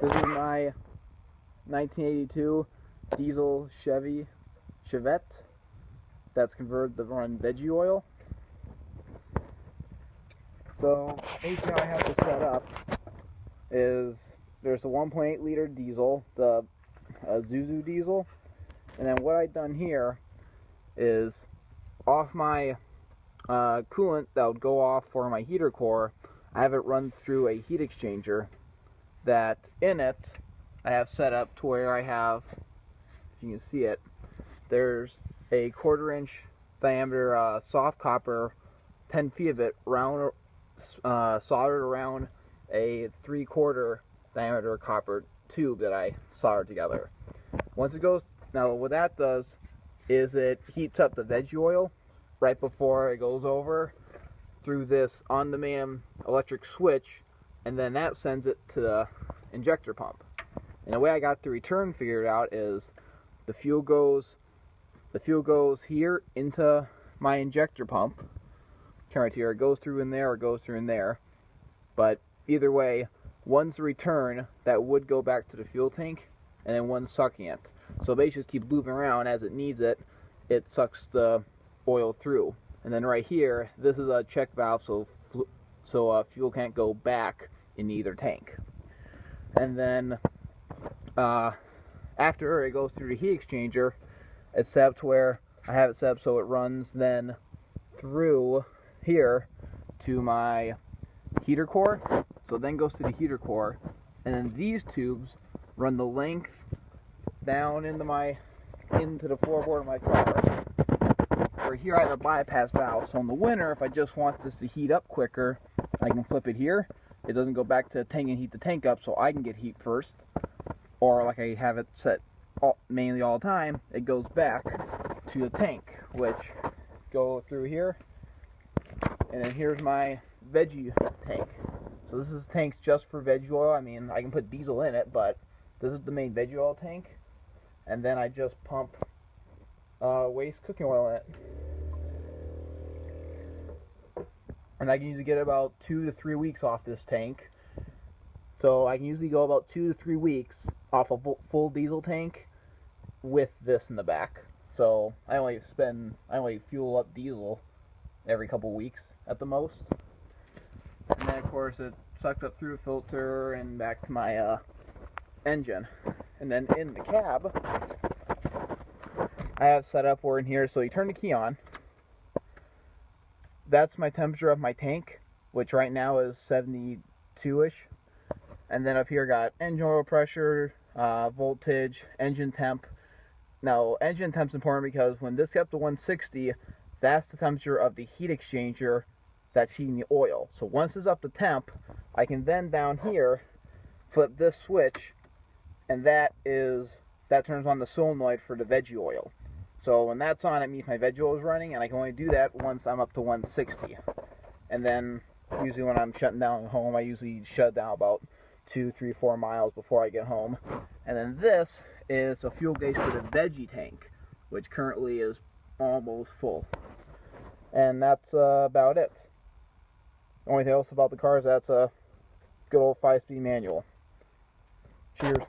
This is my 1982 Diesel Chevette that's converted to run Veggie Oil. So basically how I have to set up is there's a 1.8 liter diesel, the isuzu diesel, and then what I've done here is off my coolant that would go off for my heater core, I have it run through a heat exchanger that in it I have set up to where I have, if you can see it, there's a 1/4 inch diameter soft copper, 10 feet of it round, soldered around a 3/4 diameter copper tube that I soldered together. Once it goes, now what that does is it heats up the veggie oil right before it goes over through this on-demand electric switch, and then that sends it to the injector pump. And the way I got the return figured out is the fuel goes here into my injector pump. Right here, it goes through in there or goes through in there. But either way, one's the return that would go back to the fuel tank, and then one's sucking it. So basically just keep looping around as it needs it. It sucks the oil through. And then right here, this is a check valve so fuel can't go back in either tank. And then after it goes through the heat exchanger, it's set up to where I have it set up so it runs then through here to my heater core. So it then goes to the heater core, and then these tubes run the length down into the floorboard of my car. Where here I have a bypass valve, so in the winter, if I just want this to heat up quicker, I can flip it here. It doesn't go back to the tank and heat the tank up, so I can get heat first. Or like I have it set mainly all the time, it goes back to the tank, which go through here. And then here's my veggie tank. So this is tanks just for veggie oil. I mean, I can put diesel in it, but this is the main veggie oil tank. And then I just pump waste cooking oil in it. And I can usually get about 2 to 3 weeks off this tank. So I can usually go about 2 to 3 weeks off a full diesel tank with this in the back. So I only fuel up diesel every couple weeks at the most. And then of course it sucked up through a filter and back to my engine. And then in the cab, I have set up where in here, so you turn the key on. That's my temperature of my tank, which right now is 72-ish. And then up here got engine oil pressure, voltage, engine temp. Now engine temp's important because when this gets up to 160, that's the temperature of the heat exchanger that's heating the oil. So once it's up to temp, I can then down here flip this switch, and that turns on the solenoid for the veggie oil. So when that's on, it means my veggie oil is running, and I can only do that once I'm up to 160. And then usually when I'm shutting down at home, I usually shut down about 2, 3, 4 miles before I get home. And then this is a fuel gauge for the veggie tank, which currently is almost full. And that's about it. The only thing else about the car is that's a good old 5-speed manual. Cheers.